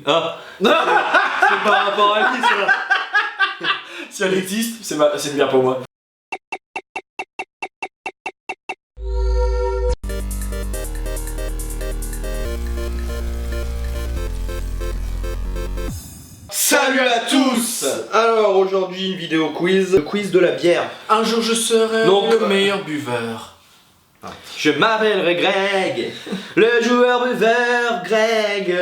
Ah. C'est par rapport à lui ça. Si elle existe, c'est bien pour moi. Salut à tous. Alors aujourd'hui une vidéo quiz, le quiz de la bière. Un jour je serai le meilleur buveur. Je m'appellerai Greg, le joueur buveur Greg.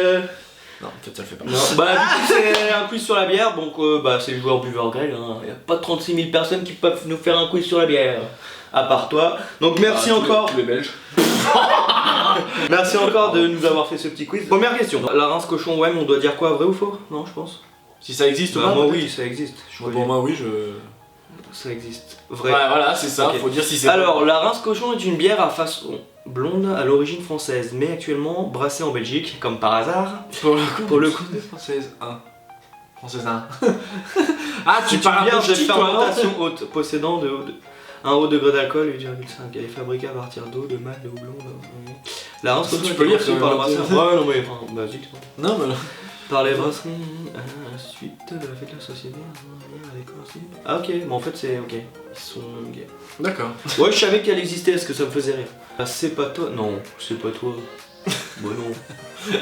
Non, peut-être ça le fait pas. Non. Bah du coup c'est un quiz sur la bière, donc c'est le joueur buveur Greg. Hein. Y a pas 36 000 personnes qui peuvent nous faire un quiz sur la bière, à part toi. Donc merci encore. Tous les Belges. Merci encore de nous avoir fait ce petit quiz. Première question. La rince cochon wham, on doit dire quoi, vrai ou faux? Non, je pense. Si ça existe ou Bah, pas? moi oui, ça existe. Pour moi oui, Ça existe. Vrai. Ouais, voilà, c'est ça, Ok. faut dire si c'est Alors, vrai. la rince cochon est une bière à façon blonde à l'origine française, mais actuellement brassée en Belgique, comme par hasard. Pour le coup, française 1. Française 1. Ah, tu C'est une parles bière un de peu ch'ti, toi, non? fermentation haute, possédant un haut degré d'alcool, 8,5. Elle est fabriquée à partir d'eau, de malt, de houblon. La rince cochon Tu est peux lire conçue quand par le même, brasseur. Ouais, non, mais enfin, vas-y. Non, mais... Par les brasseries, à la suite de la fête de la société, ah ok, mais en fait c'est ok, ils sont gays. D'accord. Ouais, je savais qu'elle existait, est-ce que ça me faisait rire? Ah, c'est pas toi? Non, c'est pas toi. Bah non,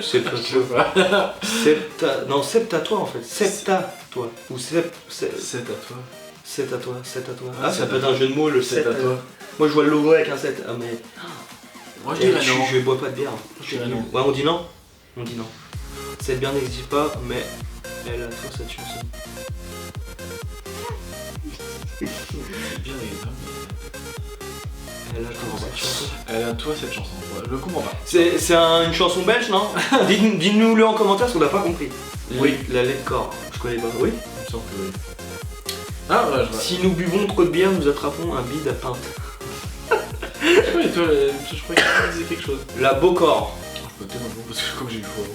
c'est pas toi. Non, c'est à toi en fait, c'est à toi. Ou c'est à toi. C'est à toi, c'est à toi. Ah, Ah, ça peut être un jeu de mots, le C'est 7 à toi. Moi je vois le logo avec un 7, ah mais... Moi je dirais non. Je bois pas de bière. Je dirais non. Ouais, on dit non? On dit non. Cette bière n'existe pas, mais elle a toi cette chanson. Bien Elle a toi cette chanson. Elle a toi cette chanson. Ouais, je le comprends pas. C'est une chanson belge, non? Dites-nous-le en commentaire parce qu'on n'a pas compris. Oui, la lait de corps. Je connais pas. Oui? Il me semble que oui. Ah ouais, je vois. Si nous buvons trop de bière, nous attrapons un bide à pinte. Je croyais qu'il disait quelque chose. La Beaucorps. Peut-être non, parce que comme j'ai eu faux.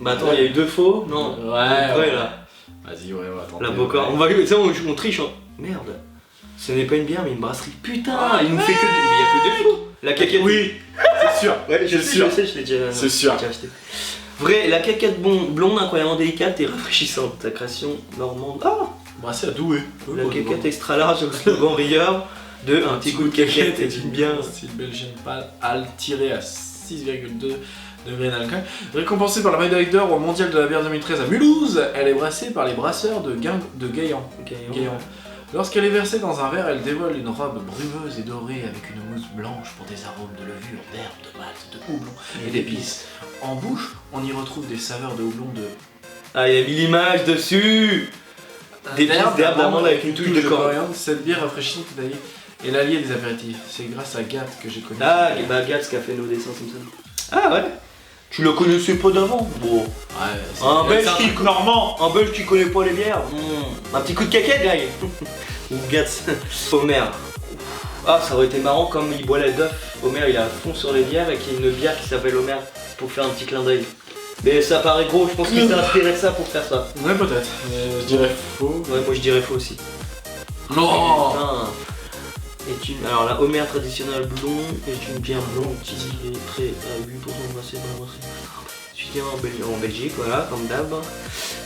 Bah attends, il y a eu deux faux? Non. Ouais, là. Vas-y, ouais, attends. La Beaucorps. On va on triche. Hein. Merde. Ce n'est pas une bière, mais une brasserie. Putain, il nous fait que des. Mais il y a que des faux. La caquette. Oui, c'est sûr. Ouais, je sûr. sais, je l'ai déjà. C'est sûr. déjà acheté. Vrai, la caquette blonde incroyablement délicate et rafraîchissante. Ta création normande. Ah! Brassé à Douai. La caquette extra large au slogan rieur de un petit coup de caquette est une bière. Style belgian pâle, al tiré à 6,2 degrés d'alcool. Récompensée par la médaille d'or au mondial de la bière 2013 à Mulhouse, elle est brassée par les brasseurs de Gaillan. Lorsqu'elle est versée dans un verre, elle dévoile une robe brumeuse et dorée avec une mousse blanche pour des arômes de levure, d'herbe, de malt, de houblon et d'épices. En bouche, on y retrouve des saveurs de houblon de... Ah, il y a mis l'image dessus. Des d'herbe d'amande avec une touche de coriandre. Cette bière rafraîchissante est l'allié des apéritifs. C'est grâce à Gat que j'ai connu. Ah, bah Gat qui a fait nos dessins Simpson. Ah ouais. Tu le connaissais pas d'avant? Bon. Ouais, un Belge qui normand. Un Belge qui connaît pas les bières. Un petit coup de caquette, Greg. Ou Gat. Homer. Ah, ça aurait été marrant comme il boit la d'œuf. Homer il est à fond sur les bières et qu'il y a une bière qui s'appelle Homer pour faire un petit clin d'œil. Mais ça paraît gros, je pense qu'il s'est inspiré de ça pour faire ça. Ouais, peut-être. Je dirais faux. Ouais, moi je dirais faux aussi. Non. Alors la Homer traditionnelle blond est une bière blonde qui est très à 8% brassée dans la brasserie. Située en Belgique, voilà, comme d'hab.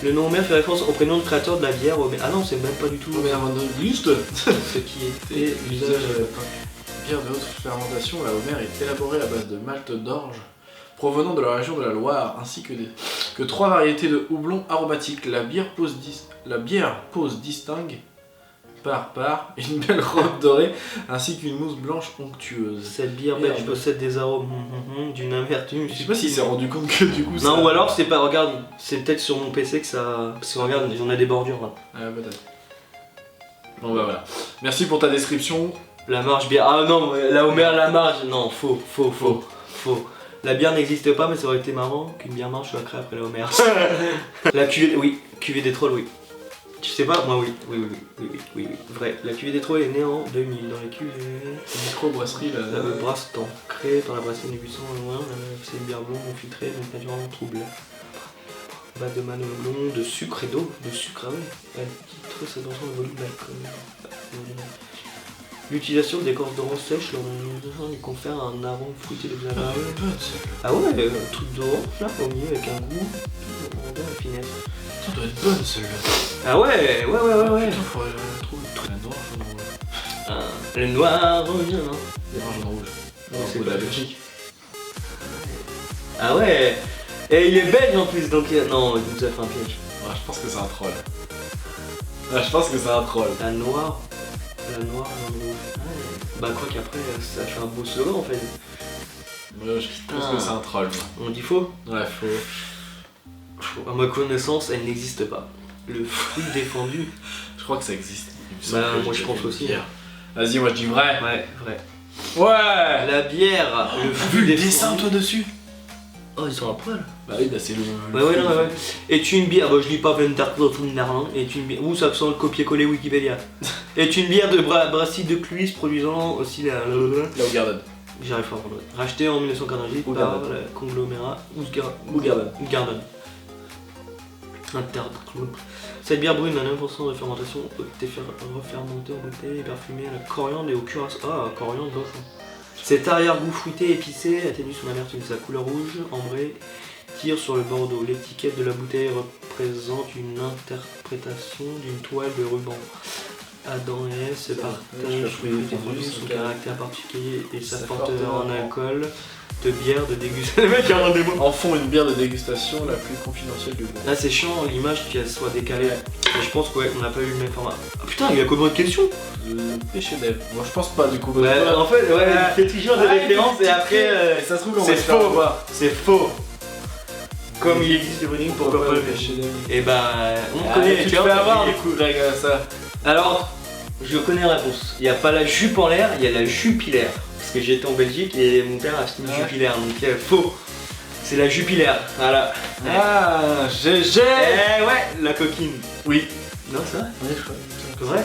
Le nom Homer fait référence au prénom de créateur de la bière Homer. Ah non, c'est même pas du tout Homer van der Lust. Ce qui était l'usage de la bière de haute fermentation, la Homer est élaborée à base de malt d'orge provenant de la région de la Loire, ainsi que 3 variétés de houblon aromatique. La bière pose distingue par une belle robe dorée, ainsi qu'une mousse blanche onctueuse. Cette bière belge possède des arômes d'une amertume. Je sais pas s'il s'est rendu compte que du coup non, ça... ou alors c'est pas, regarde, c'est peut-être sur mon PC que ça... Parce que regarde, on a des bordures là. Ah peut-être. Bon bah voilà. Merci pour ta description. La marge bière, ah non, la Homer, la marge, non, faux. La bière n'existe pas, mais ça aurait été marrant qu'une bière marche soit créée après la Homer. La cuvée, oui, cuvée des trolls, oui. Tu sais pas? Moi oui, vrai. La cuvée des trolls est née en 2000 dans les cuvées. Micro-brasserie là. La Brasse-Temps, créée par la brasserie 1800 c'est une bière blonde non filtrée, donc naturellement trouble. Base de manneau blond, de sucre et d'eau. De sucre, ah ouais. Elle titre sa tension de volume d'alcool. L'utilisation d'écorce d'orange sèche lors d'une ingestion lui confère un arôme fruité de Ah, agréable. bonne celle-là. Ah ouais, truc d'orange là, au milieu avec un goût de finesse. Ça doit être bonne celle-là. Ah ouais. Putain, faudrait la trouver. La noire, jaune, rouge. Le noir revient, non? Le noir, jaune, rouge. Non, c'est de la pas Belgique. Ah ouais. Et il est belge en plus, donc non, il nous a fait un piège. Ouais, je pense que c'est un troll. Ouais, je pense que c'est un troll. La noire, jaune, rouge. Ouais. Bah quoi qu'après, ça fait un beau slogan en fait. Ouais, je pense que c'est un troll. On dit faux? Ouais, faux. À ma connaissance, elle n'existe pas. Le fruit défendu. Je crois que ça existe. Il me Bah semble que moi j'ai je pense vu aussi. hier. Vas-y, moi je dis vrai. Ouais, vrai. Ouais. La bière, le T'as fruit vu le défendu. dessin toi dessus? Oh, ils sont à poil. Bah oui, bah c'est le. Ouais, non, ouais. Est une bière, bah je lis pas Venterkloffen, est une bière. Ouh, ça sent le copier-coller Wikipédia. Est une bière de brasserie de Cluis produisant aussi la. Là au Garden. J'arrive pas à prendre. Rachetée en 1988 par Hoegaarden. la conglomérat Hoegaarden. Hoegaarden. Cette bière brune à 9% de fermentation été refermentée en bouteille et parfumée à la coriandre et au curaçao. Ah, coriandre, bof. Cet arrière-goût fruité épicé atténue son amertume. Sa couleur rouge, ambrée, tire sur le bordeaux. L'étiquette de la bouteille représente une interprétation d'une toile de ruban. Adam et Ève se partagent son caractère particulier et sa forte en alcool de bière de dégustation. Le mec a un démo. En fond, une bière de dégustation la plus confidentielle du monde. Là c'est chiant l'image qu'elle soit décalée. Mais je pense qu'on n'a pas eu le même format. Ah putain, il y a combien de questions? Le péché d'Ève. Moi je pense pas du coup. Ouais, en fait, ouais, il fait toujours des références et après. Ça se trouve, on c'est va se faire faux. voir. C'est faux. Comme il existe le branding, pourquoi pas le péché d'Ève? Et bah, on Ah, connaît tu les te fais avoir du coup, regarde ça. Alors, je connais la réponse. Il n'y a pas la jupe en l'air, il y a la jupilaire. Parce que j'étais en Belgique et mon père a acheté une jupilaire, donc faux. C'est la jupilaire, voilà. Ah, GG. Eh ouais, la coquine. Oui. Non, c'est vrai? Oui, je crois. Vrai?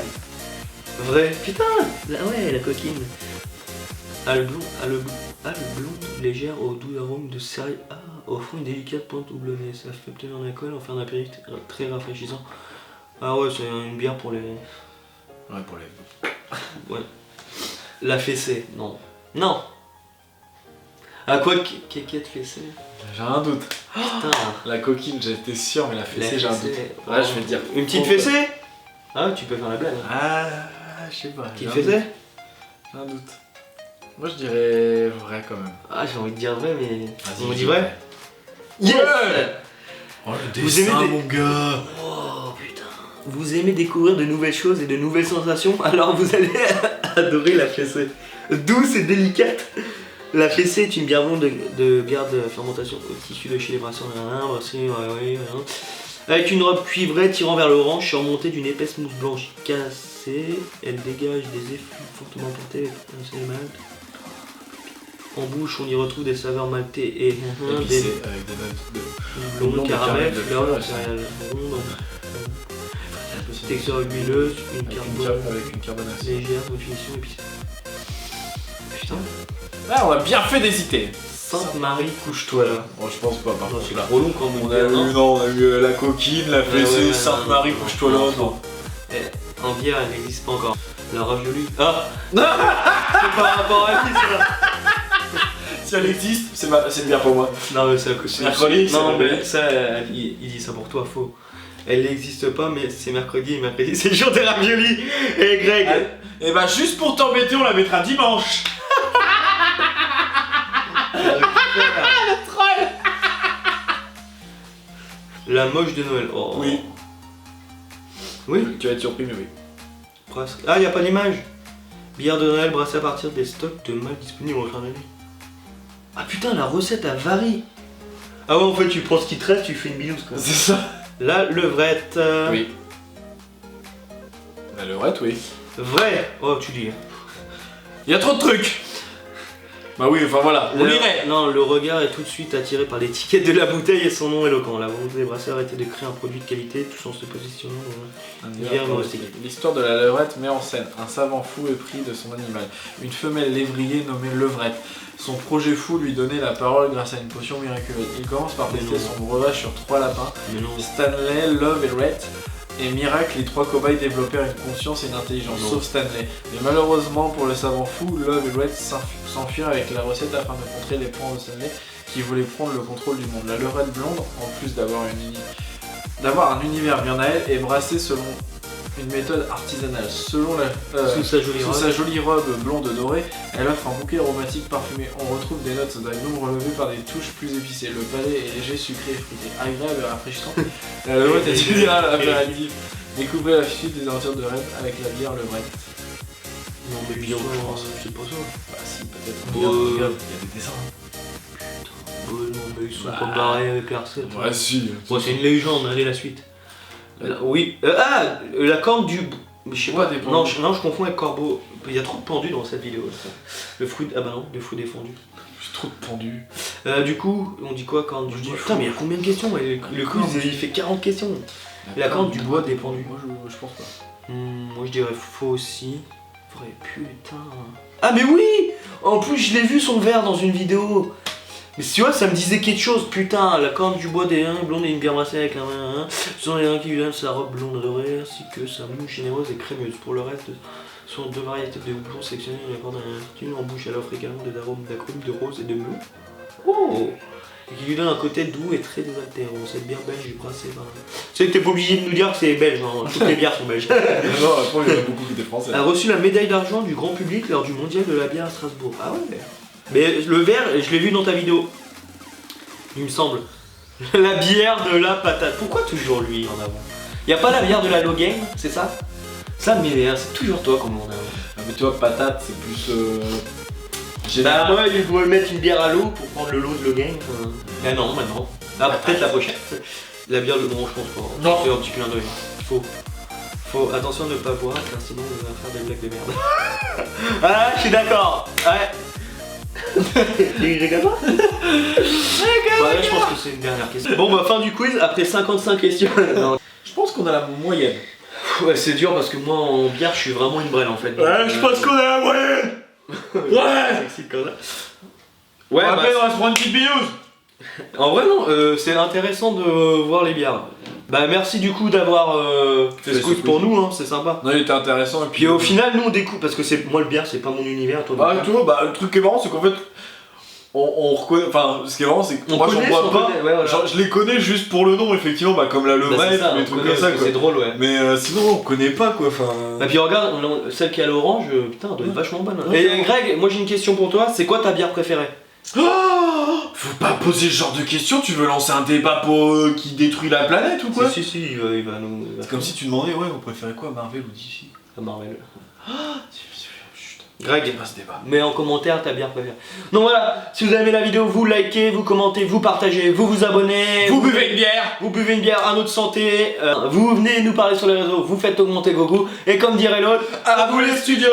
Vrai. Putain, ouais, la coquine. Halle blonde, légère au doux arôme de céréales. Ah, au fond une délicate pointe houblonnée. Ça fait obtenir un alcool en faire un apéritif très rafraîchissant. Ah ouais, c'est une bière pour les... Ouais, pour les... Ouais. La fessée, non. Non. Ah quoi, quéquette fessée? J'ai un doute. Putain. La coquine, j'étais sûr, mais la fessée, j'ai un doute. Oh. Ouais, je vais le dire. Une petite fessée? Ah, tu peux faire la blague. Hein. Ah, je sais pas. Petite fessée? J'ai un doute. Moi, je dirais vrai quand même. Ah, j'ai envie de dire vrai, mais... Vas-y, On dis dit vrai? Yes. Yes. Oh, le Vous aimez dessin, des- mon gars. Oh putain. Vous aimez découvrir de nouvelles choses et de nouvelles sensations, alors vous allez adorer la fessée. Douce et délicate. La fessée est une bière blonde de bière de fermentation issue de chez les brasseurs avec une robe cuivrée tirant vers l'orange surmontée d'une épaisse mousse blanche cassée. Elle dégage des effluves fortement portés avec des maltes. En bouche, on y retrouve des saveurs maltées et Épicé, avec des notes de... blondes, blondes, caramel, de fleurs, fleurs, céréales rondes, texture huileuse, une Avec une carbonation. légère, de finition épicée. Putain. Ah, on a bien fait d'hésiter. Sainte-Marie, couche-toi là. Bon, je pense pas, par Non, contre, c'est là. trop long quand On a eu la coquine, la fessée, ouais, Sainte-Marie, non, couche-toi là, non, non. En bière, elle n'existe pas encore. La ravioli. Ah. C'est par rapport à qui ça? Si elle existe, c'est bien pour moi. Non mais c'est Mercredi, c'est non vrai. mais ça, il dit ça pour toi, faux. Elle n'existe pas mais c'est mercredi et mercredi c'est le jour des raviolis. Et Greg. Et bah juste pour t'embêter, on la mettra dimanche. Le troll. La moche de Noël. Oh. Oui. Oui. Tu vas être surpris, mais oui. Presque. Ah, y a pas d'image. Bière de Noël brassée à partir des stocks de mal disponibles en fin d'année. Ah putain, la recette elle varie. Ah ouais, en fait, tu prends ce qui te reste, tu fais une binouse quoi. C'est ça. La levrette. Oui. La levrette, oui. Vrai. Oh, tu dis. Il y a trop de trucs. Bah oui, enfin voilà, on irait. Non, le regard est tout de suite attiré par l'étiquette de la bouteille et son nom éloquent. La volonté des brasseurs était de créer un produit de qualité tout en se positionnant dans un univers humoristique. L'histoire de la levrette met en scène un savant fou épris de son animal, une femelle lévrier nommée Levrette. Son projet fou lui donnait la parole grâce à une potion miraculeuse. Il commence par tester son breuvage sur 3 lapins, Mais non. Stanley, Love et Rhett, et miracle, les 3 cobayes développèrent une conscience et une intelligence, Non. sauf Stanley. Mais malheureusement pour le savant fou, Love et Red s'enfuirent avec la recette afin de contrer les plans de Stanley qui voulait prendre le contrôle du monde. La Lorette blonde, en plus d'avoir un univers bien à elle, est brassée selon une méthode artisanale. Selon Sous sa jolie robe. robe blonde dorée, elle offre un bouquet aromatique parfumé. On retrouve des notes d'agneau relevées par des touches plus épicées. Le palais est léger, sucré et fruité, agréable et rafraîchissant. La Lorette est idéale à l'apéritif. Découvrez la suite des aventures de Red avec la bière Le Bret. Non, mais Bio, ça, je pense. c'est pas ça. Bah si, peut-être. Regarde, il y a des dessins. Non, mais ils sont Bah. pas barrés avec la recette. Ouais, si. Bon, c'est une légende, allez la suite. Oui. La corne du. Je sais Ouais, pas. des Non, pendus. je confonds avec corbeau. Il y a trop de pendus dans cette vidéo. Ça. Le fruit. Ah bah non, le fruit défendu. J'ai trop de pendus. Du coup, on dit quoi, corne du Je dis bois? fou. Putain, mais il y a combien de questions? Le quiz, il fait 40 questions. Et la corne du bois dépendu. Moi, je pense pas. Moi, je dirais faux aussi. Vrai, putain. Ah, mais oui! En plus, je l'ai vu son verre dans une vidéo. Mais tu vois, ça me disait quelque chose, putain, la corne du bois des uns, blonde et une bière brassée avec la main, ce sont les uns qui lui donnent sa robe blonde dorée, ainsi que sa mouche généreuse et crémeuse. Pour le reste, ce sont 2 variétés de houblon sélectionnés et accordent un style en bouche. Elle offre également des arômes d'acrylique, de rose et de melon. Oh! Et qui lui donne un côté doux et très désaltérant. Cette bière belge brassée par... Tu sais que t'es pas obligé de nous dire que c'est belge, hein. Toutes les bières sont belges. Non, après, il y en a beaucoup qui étaient français. A reçu la médaille d'argent du grand public lors du mondial de la bière à Strasbourg. Ah ouais. Mais le verre, je l'ai vu dans ta vidéo. Il me semble. La bière de la patate. Pourquoi toujours lui en avant? Y a pas la bière de la Logain, c'est ça? Ça mais c'est toujours toi comme en avant. Ah, mais tu vois, patate, c'est plus. Bah Général. moi il pourrait mettre une bière à l'eau pour prendre le lot de Logain. Ah non, maintenant. Ah peut-être la prochaine. La bière de non, je pense pas. Non. C'est un petit clin d'œil. Faut attention de ne pas boire car sinon on va faire des blagues de merde. Ah je suis d'accord. Ouais. Il rigole pas? Ouais, je pense que c'est une dernière question. Bon bah fin du quiz après 55 questions. Non. Je pense qu'on a la moyenne. Ouais c'est dur parce que moi en bière je suis vraiment une brêle en fait. qu'on a la moyenne. Ouais. C'est quand même. Ouais Après, bah, on va se prendre une petite binouse. en vrai non, c'est intéressant de voir les bières. Bah merci du coup d'avoir fait ce ce quiz quiz. pour nous, hein, c'est sympa. Non, il était intéressant. Et Puis au final nous on découvre parce que c'est moi le bière c'est pas mon univers toi. Bah, non. tu vois, bah, le truc qui est marrant, c'est qu'en fait, on reconnaît. Enfin, ce qui est marrant, c'est que On moi, j'en connaît, bois on pas. connaît, ouais, voilà. Genre, je les connais juste pour le nom, effectivement, bah, comme la Bah, Levrette, c'est ça, les on trucs connaît, comme ça, parce que quoi. c'est drôle ouais. Mais sinon, on connaît pas, quoi. Enfin. Et puis regarde, celle qui a l'orange, putain, elle doit être vachement bonne. Ouais. Et Greg, moi j'ai une question pour toi, c'est quoi ta bière préférée? Oh, faut pas poser ce genre de questions, tu veux lancer un débat qui détruit la planète ou quoi? Si, il va nous... C'est comme si tu demandais, ouais, vous préférez quoi, Marvel ou DC? à Marvel. Chut, Greg, pas ce débat. mets en commentaire ta bière préférée. Donc voilà, si vous avez aimé la vidéo, vous likez, vous commentez, vous partagez, vous vous abonnez. Vous buvez une bière. Vous buvez une bière à notre santé, vous venez nous parler sur les réseaux, vous faites augmenter vos goûts. Et comme dirait l'autre, À vous les studios.